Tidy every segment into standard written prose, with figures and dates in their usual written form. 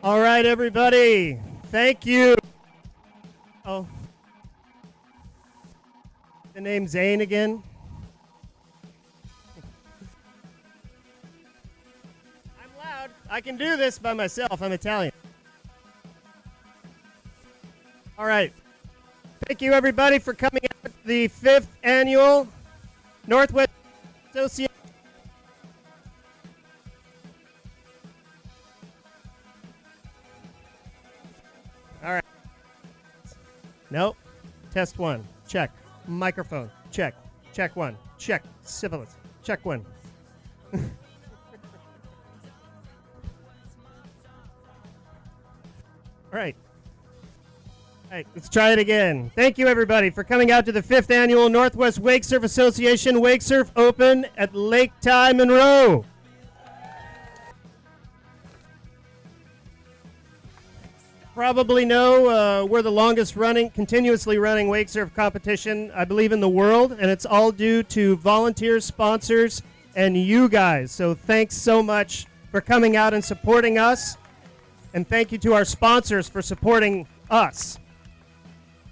All right, everybody. Thank you. Oh, the name Zane again. I'm loud. I can do this by myself. I'm Italian. All right. Thank you, everybody, for coming out to the 5th annual Northwest Association. All right. Nope. Test 1. Check. Microphone. Check. Check 1. Check. Syphilis. Check 1. All right. All right, let's try it again. Thank you, everybody, for coming out to the 5th annual Northwest Wakesurf Association Wakesurf Open at Lake Ty, Monroe. Probably know we're the longest running, continuously running wake surf competition, I believe, in the world, and it's all due to volunteers, sponsors, and you guys. So thanks so much for coming out and supporting us, and thank you to our sponsors for supporting us.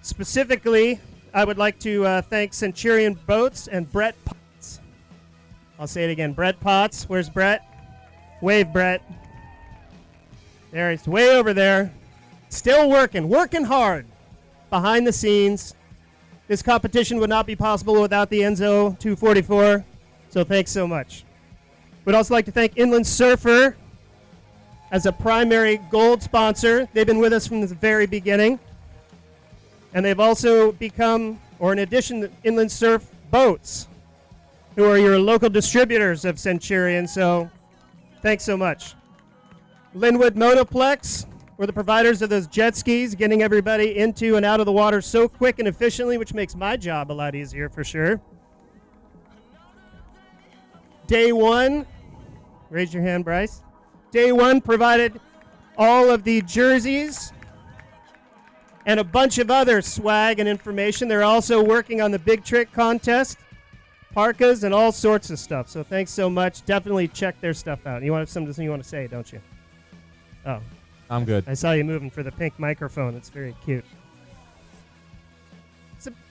Specifically, I would like to thank Centurion Boats and Brett Potts. I'll say it again, Brett Potts. Where's Brett? Wave, Brett. There, he's way over there. Still working hard behind the scenes. This competition would not be possible without the Enzo 244, so thanks so much. We'd also like to thank Inland Surfer as a primary gold sponsor. They've been with us from the very beginning. And they've also become, or in addition to Inland Surf Boats, who are your local distributors of Centurion, so thanks so much. Linwood Monoplex, we're the providers of those jet skis, getting everybody into and out of the water so quick and efficiently, which makes my job a lot easier for sure. Day One, raise your hand, Bryce. Day One provided all of the jerseys and a bunch of other swag and information. They're also working on the Big Trick contest, parkas, and all sorts of stuff. So thanks so much. Definitely check their stuff out. You want something you want to say, don't you? Oh. I'm good. I saw you moving for the pink microphone. It's very cute.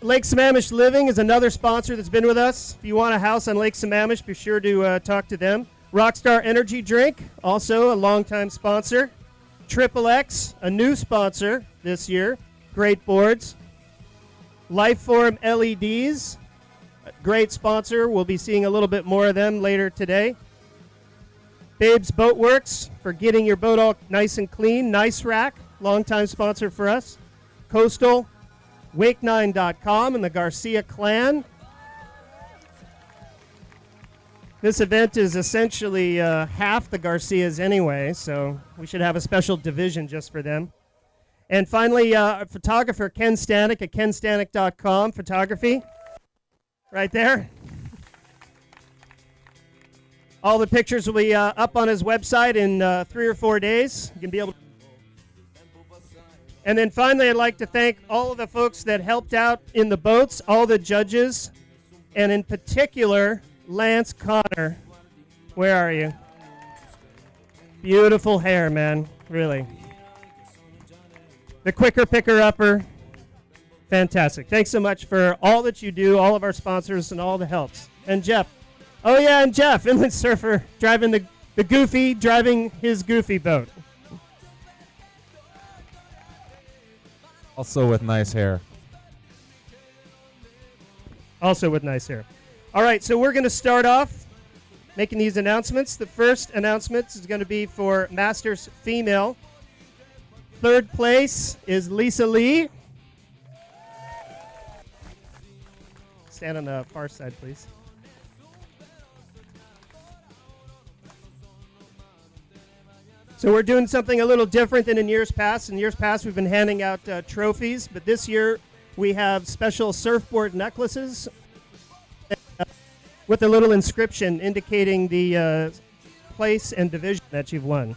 Lake Sammamish Living is another sponsor that's been with us. If you want a house on Lake Sammamish, be sure to talk to them. Rockstar Energy Drink, also a longtime sponsor. Triple X, a new sponsor this year. Great boards. Lifeform LEDs, a great sponsor. We'll be seeing a little bit more of them later today. Babe's Boat Works for getting your boat all nice and clean. Nice Rack, longtime sponsor for us. Coastal, Wake9.com, and the Garcia clan. This event is essentially half the Garcias anyway, so we should have a special division just for them. And finally, photographer Ken Stanek at kenstanek.com, photography, right there. All the pictures will be up on his website in 3 or 4 days. You can be able to. And then finally, I'd like to thank all of the folks that helped out in the boats, all the judges, and in particular, Lance Connor. Where are you? Beautiful hair, man, really. The quicker picker-upper, fantastic. Thanks so much for all that you do, all of our sponsors, and all the helps. And Jeff. Oh, yeah, and Jeff, Inland Surfer, driving the Goofy, driving his Goofy boat. Also with nice hair. Also with nice hair. All right, so we're going to start off making these announcements. The first announcement is going to be for Masters Female. Third place is Lisa Lee. Stand on the far side, please. So we're doing something a little different than in years past. In years past, we've been handing out trophies, but this year we have special surfboard necklaces with a little inscription indicating the place and division that you've won.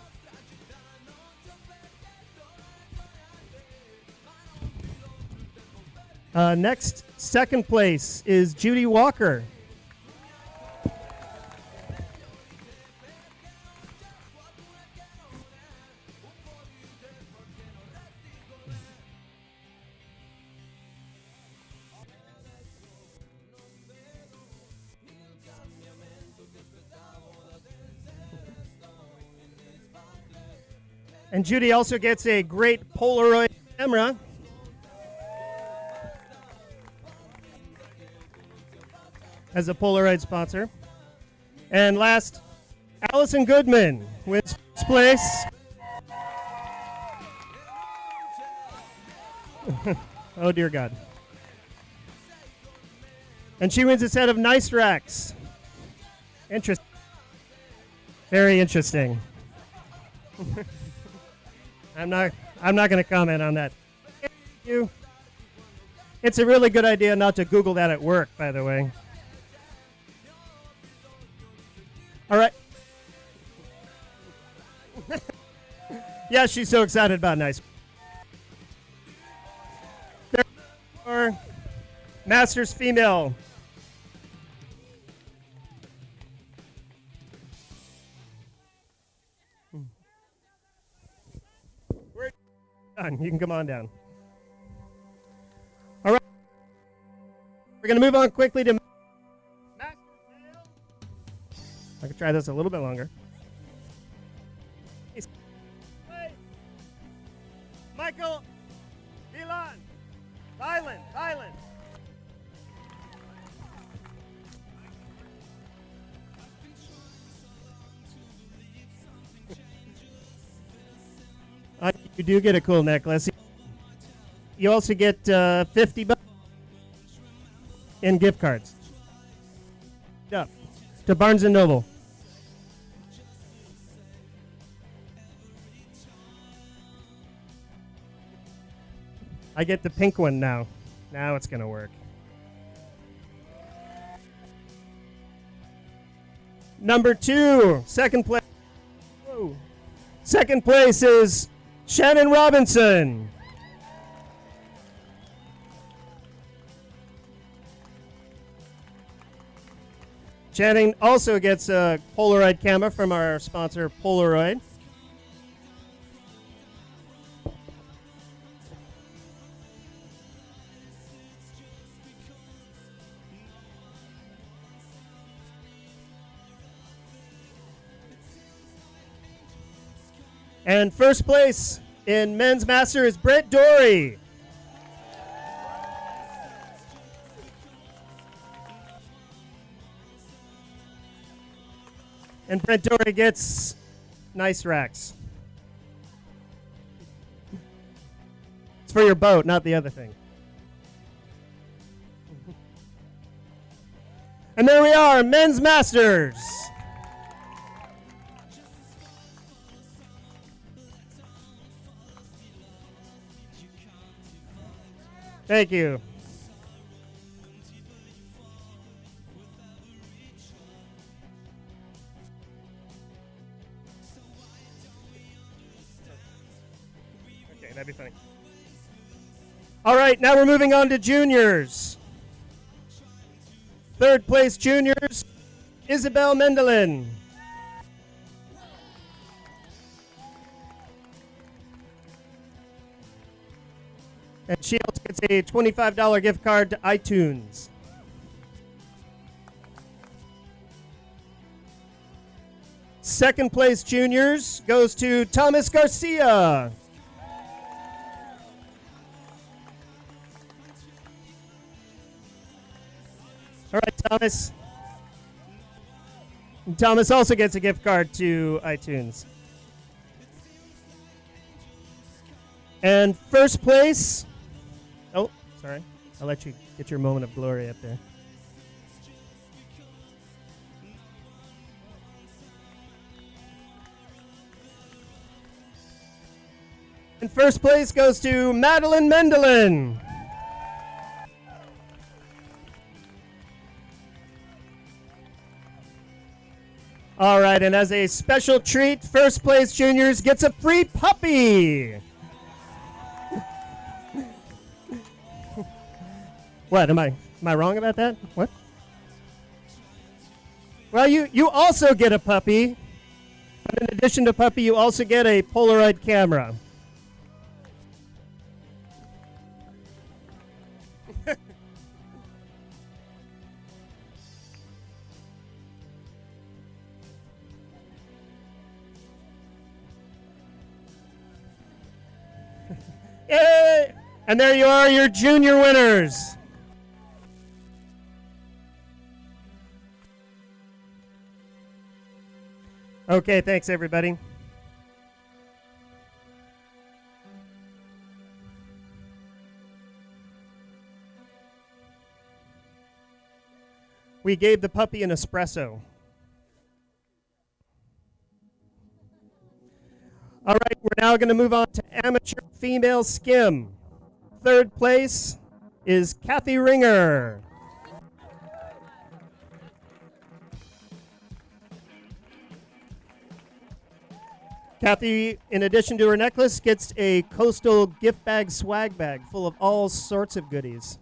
Next, second place is Judy Walker. And Judy also gets a great Polaroid camera. As a Polaroid sponsor. And last, Allison Goodman wins first place. Oh, dear God. And she wins a set of nice racks. Interesting. Very interesting. I'm not going to comment on that. It's a really good idea not to Google that at work, by the way. All right. Yeah, she's so excited about nice. There Masters female. We're done. You can come on down. All right. We're going to move on quickly to I could try this a little bit longer. Michael, Milan, Thailand. You do get a cool necklace. You also get $50 in gift cards. Yeah. To Barnes & Noble. I get the pink one now. Now it's going to work. Number 2, second place. Whoa. Second place is Shannon Robinson. Shannon also gets a Polaroid camera from our sponsor, Polaroid. And first place in Men's Master is Brett Dory. And Brett Dory gets nice racks. It's for your boat, not the other thing. And there we are, Men's Masters. Thank you. Okay, that'd be funny. All right, now we're moving on to juniors. Third place juniors, Isabel Mendelin. And she also gets a $25 gift card to iTunes. Second place juniors goes to Thomas Garcia. All right, Thomas. And Thomas also gets a gift card to iTunes. And first place. Oh, sorry. I'll let you get your moment of glory up there. And first place goes to Madeline Mendelin. All right, and as a special treat, first place juniors gets a free puppy. What, am I wrong about that? What? Well, you also get a puppy. But in addition to puppy, you also get a Polaroid camera. Yay! And there you are, your junior winners. Okay, thanks everybody. We gave the puppy an espresso. All right, we're now going to move on to amateur female skim. Third place is Kathy Ringer. Kathy, in addition to her necklace, gets a coastal gift bag swag bag full of all sorts of goodies.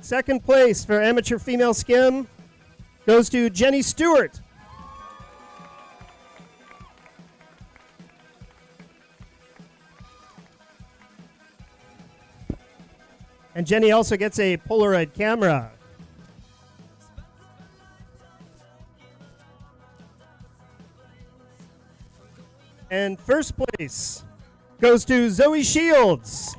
Second place for amateur female skim goes to Jenny Stewart. And Jenny also gets a Polaroid camera. And first place goes to Zoe Shields.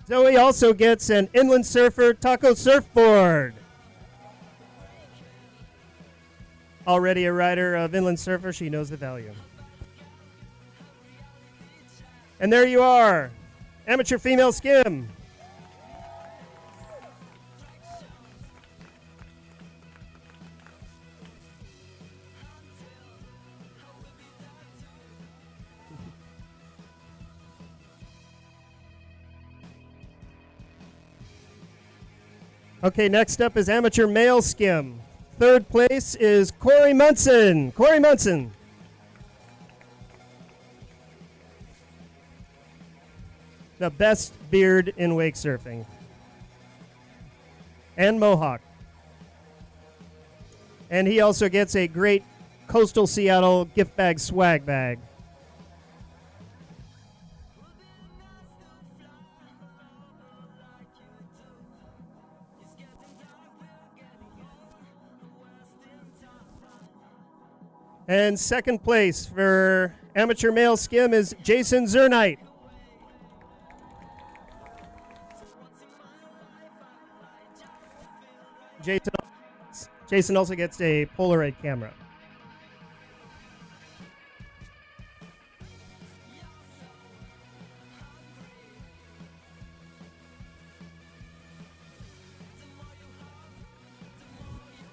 Zoe also gets an Inland Surfer Taco surfboard. Already a rider of Inland Surfer, she knows the value. And there you are, amateur female skim. Okay, next up is amateur male skim. Third place is Corey Munson. Corey Munson. The best beard in wake surfing. And mohawk. And he also gets a great Coastal Seattle gift bag swag bag. And second place for amateur male skim is Jason Zernite. Jason also gets a Polaroid camera.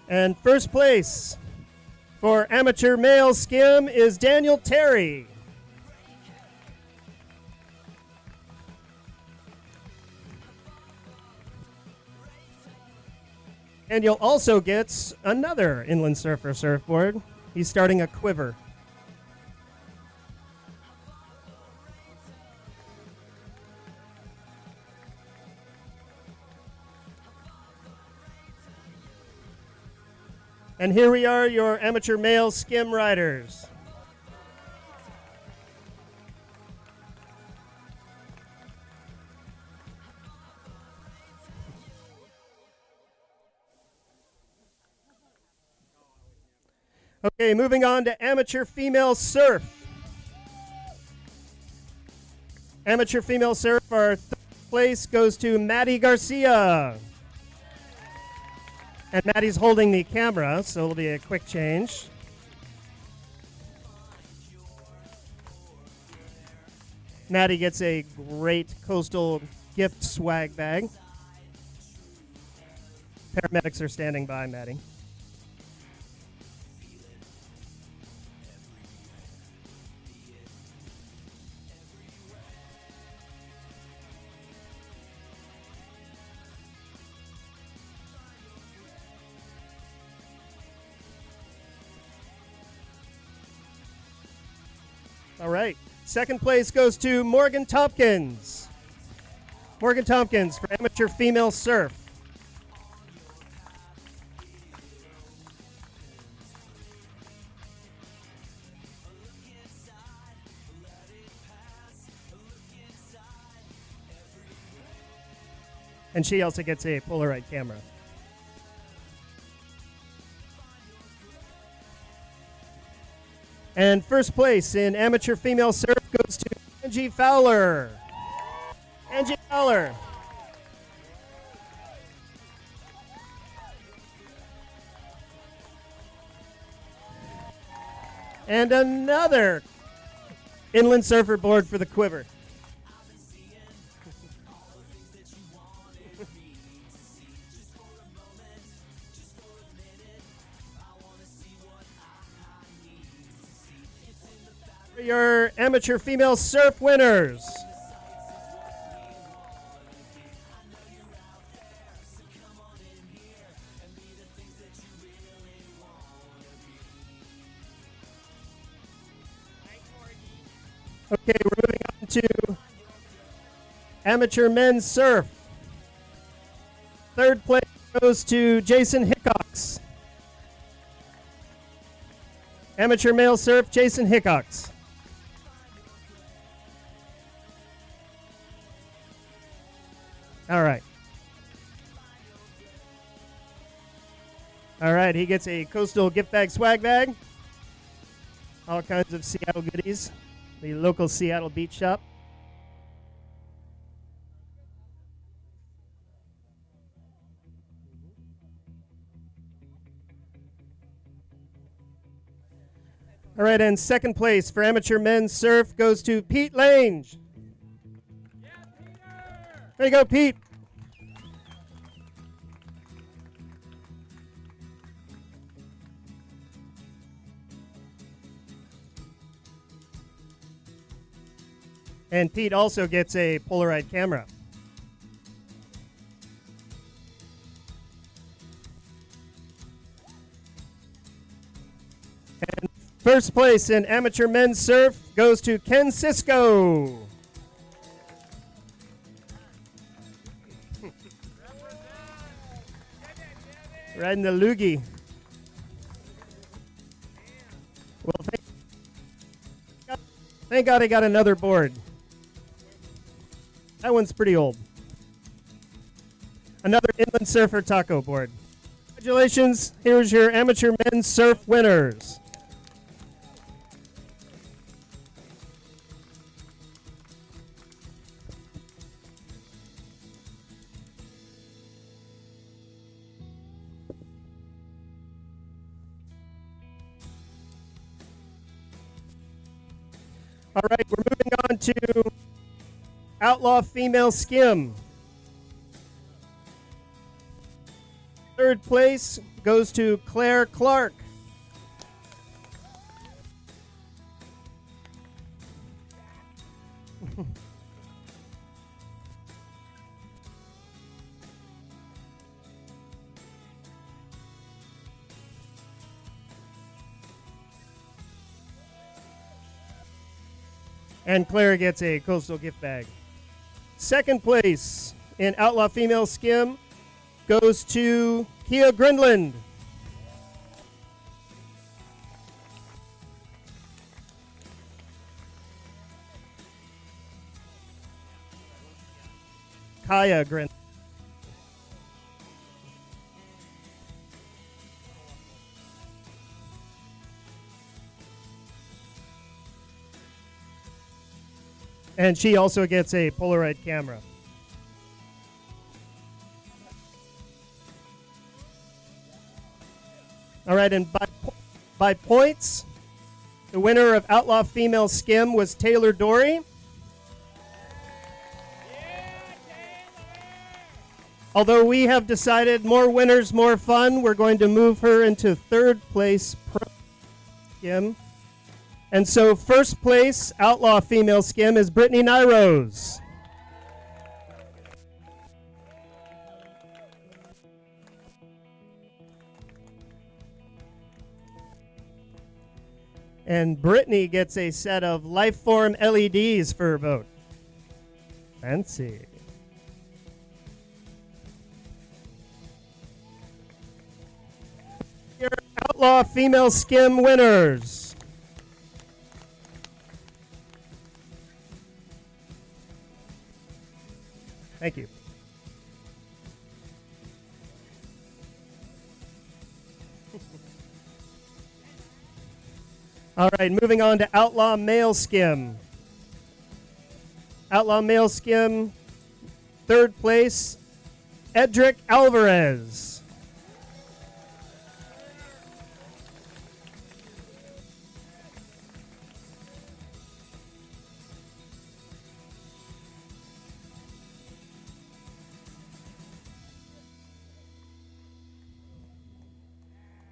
And first place for amateur male skim is Daniel Terry. Daniel also gets another Inland Surfer surfboard. He's starting a quiver. And here we are, your amateur male skim riders. Okay, moving on to amateur female surf. Amateur female surf, our third place goes to Maddie Garcia. And Maddie's holding the camera, so it'll be a quick change. Maddie gets a great coastal gift swag bag. Paramedics are standing by, Maddie. All right. Second place goes to Morgan Tompkins. Morgan Tompkins for amateur female surf. And she also gets a Polaroid camera. And first place in amateur female surf goes to Angie Fowler. Angie Fowler. And another inland surfer board for the quiver. For your amateur female surf winners. Okay, we're moving on to amateur men's surf. Third place goes to Jason Hickox. Amateur male surf, Jason Hickox. All right. All right, he gets a coastal gift bag, swag bag. All kinds of Seattle goodies. The local Seattle beach shop. All right, and second place for amateur men's surf goes to Pete Lange. There you go, Pete. And Pete also gets a Polaroid camera. And first place in amateur men's surf goes to Ken Cisco. Riding the loogie. Well, thank God I got another board. That one's pretty old. Another inland surfer taco board. Congratulations. Here's your amateur men's surf winners. All right, we're moving on to Outlaw Female Skim. Third place goes to Claire Clark. And Claire gets a coastal gift bag. Second place in Outlaw Female Skim goes to Kia Grindland. Kaya Grindland. And she also gets a Polaroid camera. All right, and by points, the winner of Outlaw Female Skim was Taylor Dory. Although we have decided more winners, more fun, we're going to move her into third place pro skim. And so first place Outlaw Female Skim is Brittany Nyrose. And Brittany gets a set of Lifeform LEDs for her boat. Fancy. Your Outlaw Female Skim winners. Thank you. All right, moving on to Outlaw Male Skim. Outlaw Male Skim, third place, Edric Alvarez.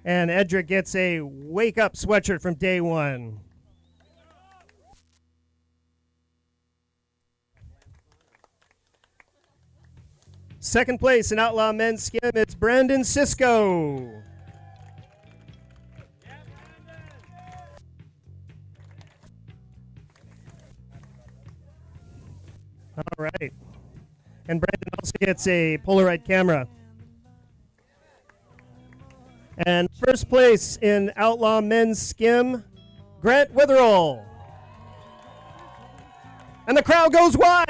And Edric gets a Wake Up sweatshirt from day one. Second place in Outlaw Men's Skim, it's Brandon Cisco. All right. And Brandon also gets a Polaroid camera. And first place in Outlaw Men's Skim, Grant Witherall. And the crowd goes wild.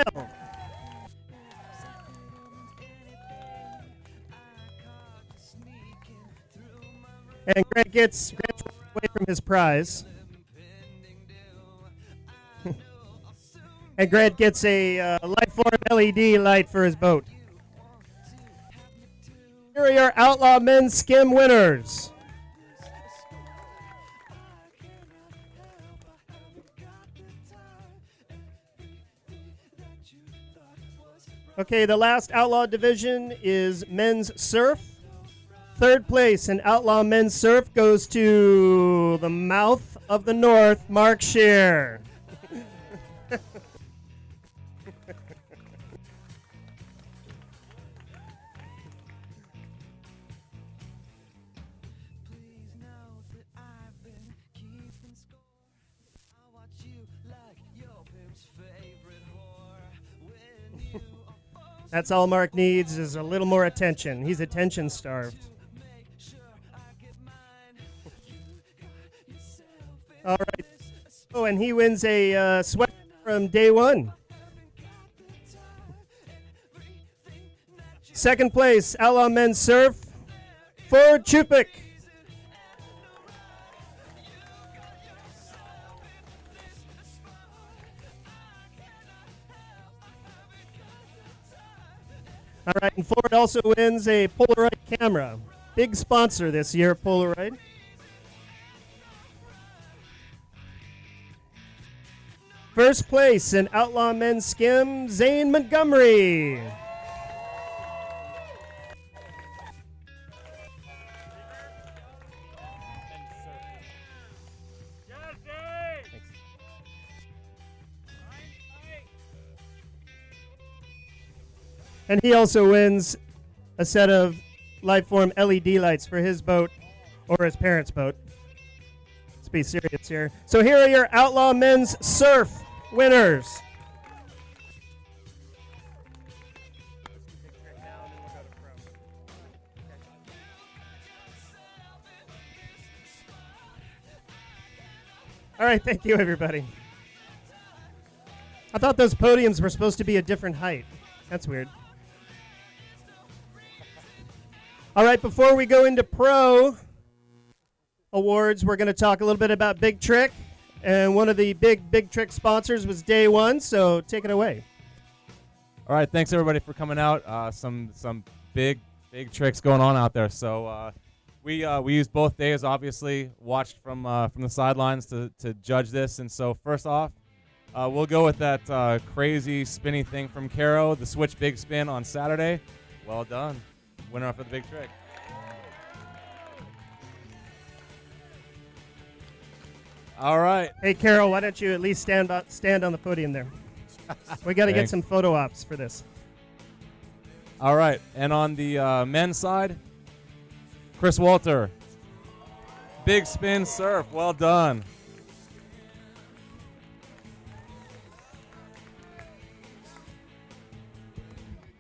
And Grant's away from his prize. And Grant gets a Lightform LED light for his boat. Here are your Outlaw Men's Skim winners. Okay, the last Outlaw division is Men's Surf. Third place in Outlaw Men's Surf goes to the Mouth of the North, Mark Scheer. That's all Mark needs is a little more attention. He's attention starved. All right. Oh, and he wins a sweat from day one. Second place, Outlaw Men's Surf, Ford Chupik. All right, and Ford also wins a Polaroid camera. Big sponsor this year, Polaroid. First place in Outlaw Men's Skim, Zane Montgomery. And he also wins a set of Lightform LED lights for his boat or his parents' boat. Let's be serious here. So here are your Outlaw Men's Surf winners. All right, thank you, everybody. I thought those podiums were supposed to be a different height. That's weird. All right, before we go into pro awards, we're going to talk a little bit about Big Trick. And one of the Big Trick sponsors was Day One, so take it away. All right, thanks everybody for coming out. Some big tricks going on out there. So we used both days, obviously, watched from the sidelines to judge this. And so first off, we'll go with that crazy spinny thing from Caro, the switch big spin on Saturday. Well done. Winner for the Big Trick. All right. Hey, Carol, why don't you at least stand on the podium there? We got to get some photo ops for this. All right. And on the men's side, Chris Walter. Big spin surf. Well done.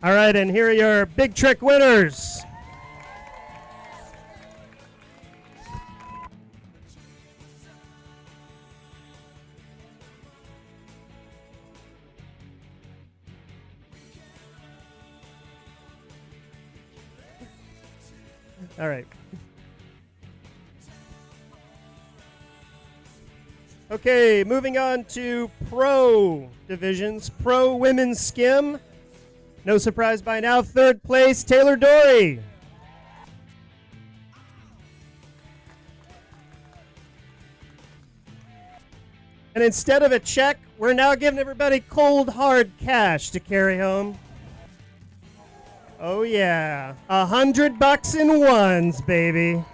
All right, and here are your Big Trick winners. All right. Okay, moving on to pro divisions. Pro women's skim. No surprise by now. Third place, Taylor Dory. And instead of a check, we're now giving everybody cold, hard cash to carry home. Oh yeah, $100 in ones, baby.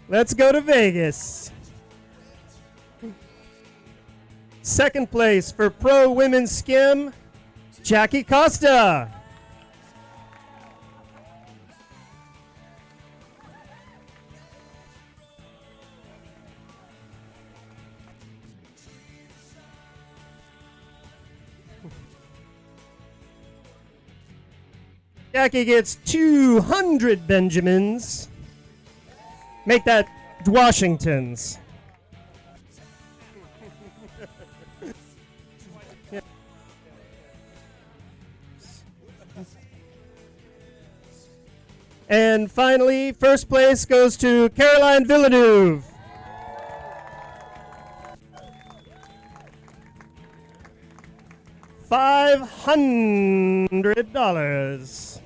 Let's go to Vegas. Second place for Pro Women's Skim, Jackie Costa. Jackie gets 200 Benjamins. Make that Washingtons. And finally, first place goes to Caroline Villeneuve. $500.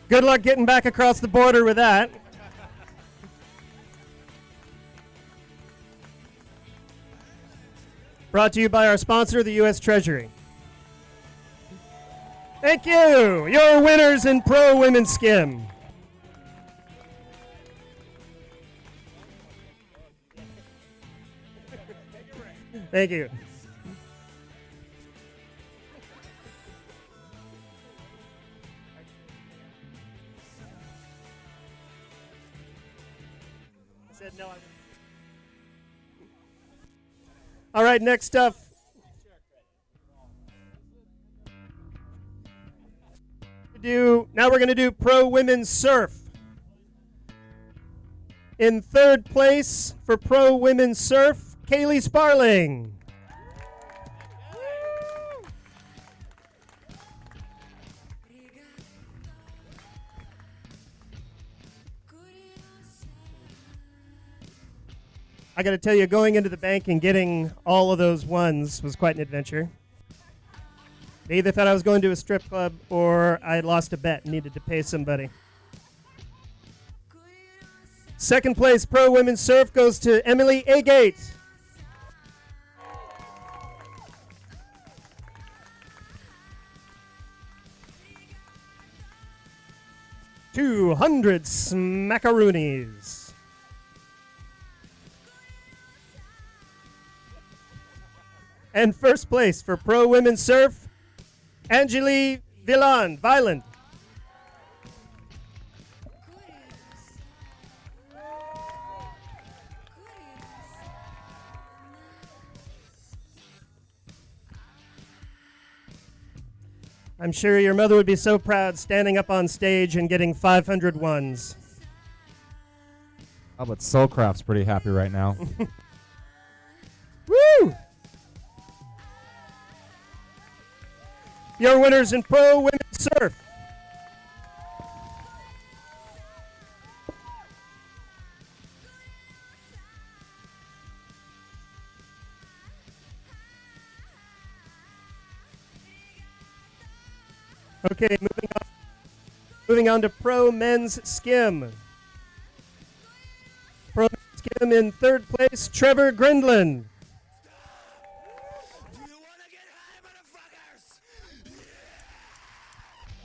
Good luck getting back across the border with that. Brought to you by our sponsor, the U.S. Treasury. Thank you. Your winners in Pro Women's Skim. Thank you. Said no. All right, next up. Now we're going to do Pro Women's Surf. In third place for Pro Women's Surf, Kaylee Sparling. I got to tell you, going into the bank and getting all of those ones was quite an adventure. They either thought I was going to a strip club or I had lost a bet and needed to pay somebody. Second place Pro Women's Surf goes to Emily Agate. $200 smackaroonies. And first place for Pro Women's Surf, Angeli Viland. I'm sure your mother would be so proud standing up on stage and getting 500 ones. Oh, but Soulcraft's pretty happy right now. Woo! Your winners in Pro Women's Surf. Okay, moving on to Pro Men's Skim. Pro Men's Skim in third place, Trevor Grindland.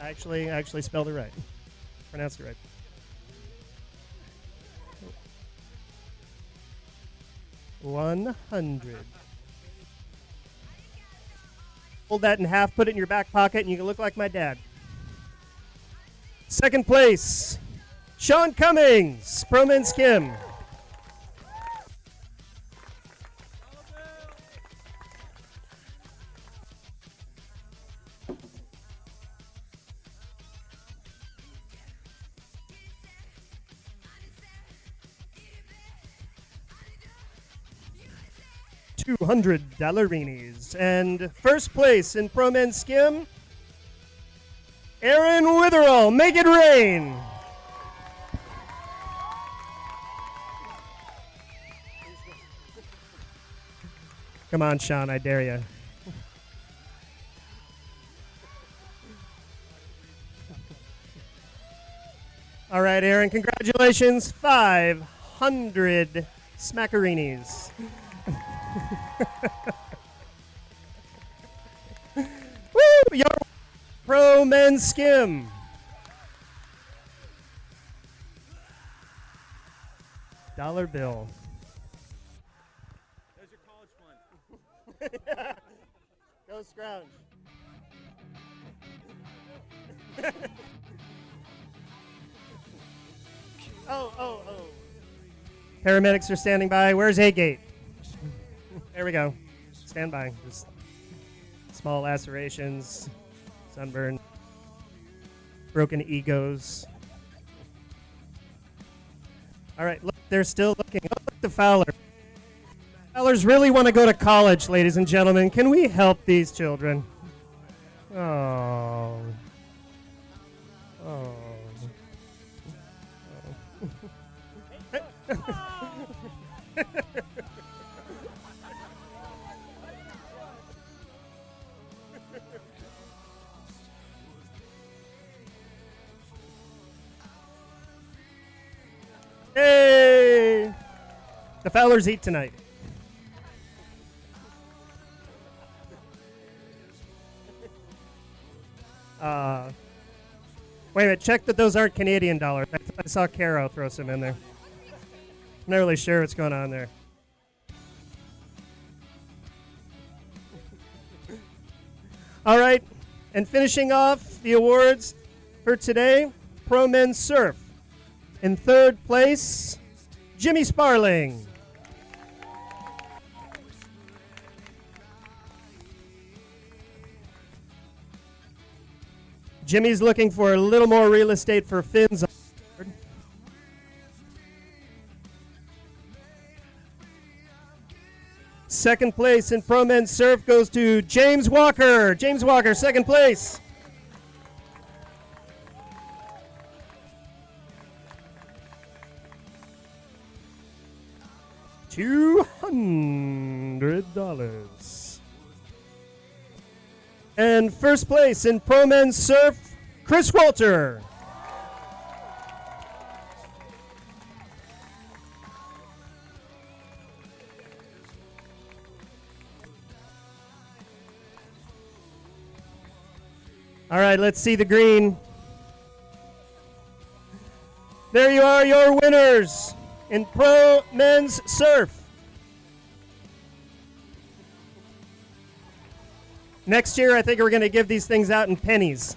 I actually spelled it right. Pronounced it right. $100. Fold that in half, put it in your back pocket, and you can look like my dad. Second place, Sean Cummings, Pro Men's Skim. $200 And first place in Pro Men's Skim, Aaron Witherell, make it rain. Come on, Sean, I dare you. All right, Aaron, congratulations. 500 smackaroonies. Woo! Your Pro Men's Skim. Dollar bill. There's your college fund. Go Scrounge. Oh. Paramedics are standing by. Where's A-Gate? There we go. Stand by. Just small lacerations, sunburn, broken egos. All right, look, they're still looking. Oh, look, the Fowler. Fowlers really want to go to college, ladies and gentlemen. Can we help these children? Oh. Oh. Hey! The Fowlers eat tonight. Wait a minute, check that those aren't Canadian dollars. I saw Caro throw some in there. I'm not really sure what's going on there. All right, and finishing off the awards for today, Pro Men's Surf. In third place, Jimmy Sparling. Jimmy's looking for a little more real estate for fins. Second place in Pro Men's Surf goes to James Walker. James Walker, second place. $200. And first place in Pro Men's Surf, Chris Walter. All right, let's see the green. There you are, your winners in Pro Men's Surf. Next year, I think we're going to give these things out in pennies.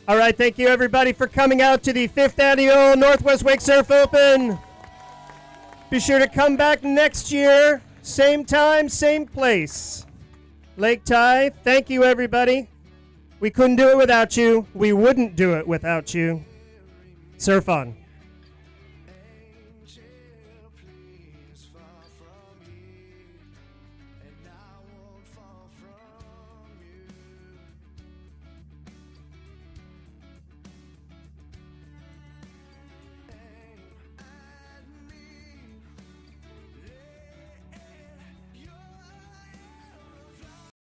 All right, thank you everybody for coming out to the 5th Annual Northwest Wakesurf Open. Be sure to come back next year, same time, same place. Lake Ty, thank you everybody. We couldn't do it without you. We wouldn't do it without you. Surf on.